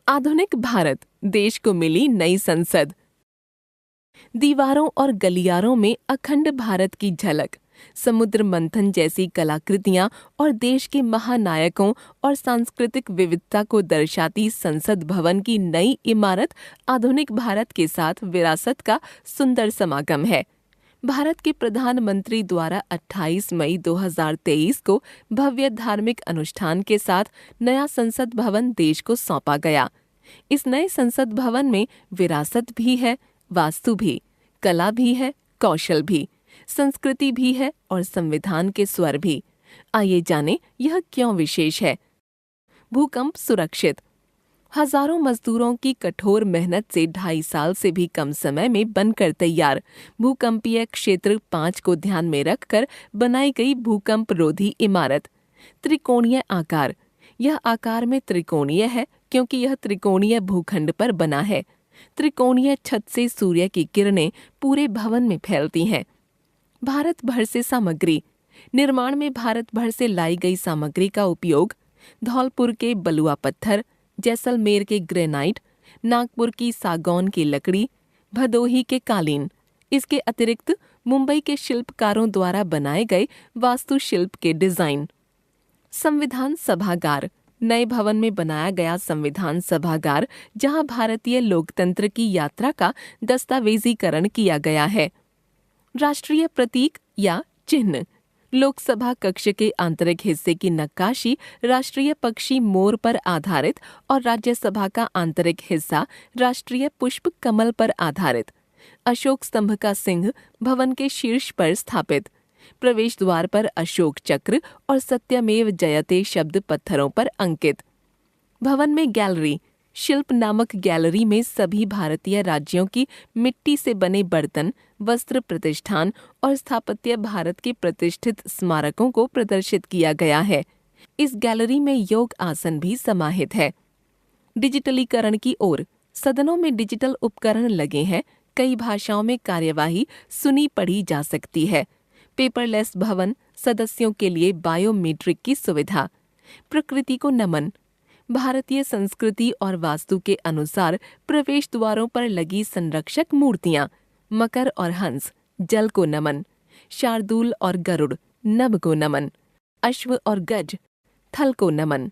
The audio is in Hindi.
आधुनिक भारत, देश को मिली नई संसद। दीवारों और गलियारों में अखंड भारत की झलक, समुद्र मंथन जैसी कलाकृतियां और देश के महानायकों और सांस्कृतिक विविधता को दर्शाती संसद भवन की नई इमारत आधुनिक भारत के साथ विरासत का सुंदर समागम है। भारत के प्रधानमंत्री द्वारा 28 मई 2023 को भव्य धार्मिक अनुष्ठान के साथ नया संसद भवन देश को सौंपा गया। इस नए संसद भवन में विरासत भी है, वास्तु भी, कला भी है, कौशल भी, संस्कृति भी है और संविधान के स्वर भी। आइए जानें यह क्यों विशेष है। भूकंप सुरक्षित। हजारों मजदूरों की कठोर मेहनत से 2.5 साल से भी कम समय में बनकर तैयार भूकंपीय क्षेत्र 5 को ध्यान में रखकर बनाई गई भूकंप रोधी इमारत। त्रिकोणीय आकार। यह आकार में त्रिकोणीय है क्योंकि यह त्रिकोणीय भूखंड पर बना है। त्रिकोणीय छत से सूर्य की किरणें पूरे भवन में फैलती हैं। भारत भर से सामग्री। निर्माण में भारत भर से लाई गई सामग्री का उपयोग धौलपुर के बलुआ पत्थर, जैसलमेर के ग्रेनाइट, नागपुर की सागौन की लकड़ी, भदोही के कालीन। इसके अतिरिक्त मुंबई के शिल्पकारों द्वारा बनाए गए वास्तुशिल्प के डिजाइन। संविधान सभागार। नए भवन में बनाया गया संविधान सभागार, जहां भारतीय लोकतंत्र की यात्रा का दस्तावेजीकरण किया गया है। राष्ट्रीय प्रतीक या चिन्ह। लोकसभा कक्ष के आंतरिक हिस्से की नक्काशी राष्ट्रीय पक्षी मोर पर आधारित और राज्यसभा का आंतरिक हिस्सा राष्ट्रीय पुष्प कमल पर आधारित। अशोक स्तंभ का सिंह भवन के शीर्ष पर स्थापित। प्रवेश द्वार पर अशोक चक्र और सत्यमेव जयते शब्द पत्थरों पर अंकित। भवन में गैलरी। शिल्प नामक गैलरी में सभी भारतीय राज्यों की मिट्टी से बने बर्तन, वस्त्र प्रतिष्ठान और स्थापत्य भारत के प्रतिष्ठित स्मारकों को प्रदर्शित किया गया है। इस गैलरी में योग आसन भी समाहित है। डिजिटलीकरण की ओर। सदनों में डिजिटल उपकरण लगे हैं। कई भाषाओं में कार्यवाही सुनी पढ़ी जा सकती है। पेपरलेस भवन। सदस्यों के लिए बायोमेट्रिक की सुविधा। प्रकृति को नमन। भारतीय संस्कृति और वास्तु के अनुसार प्रवेश द्वारों पर लगी संरक्षक मूर्तियां। मकर और हंस, जल को नमन। शार्दूल और गरुड़, नभ को नमन। अश्व और गज, थल को नमन।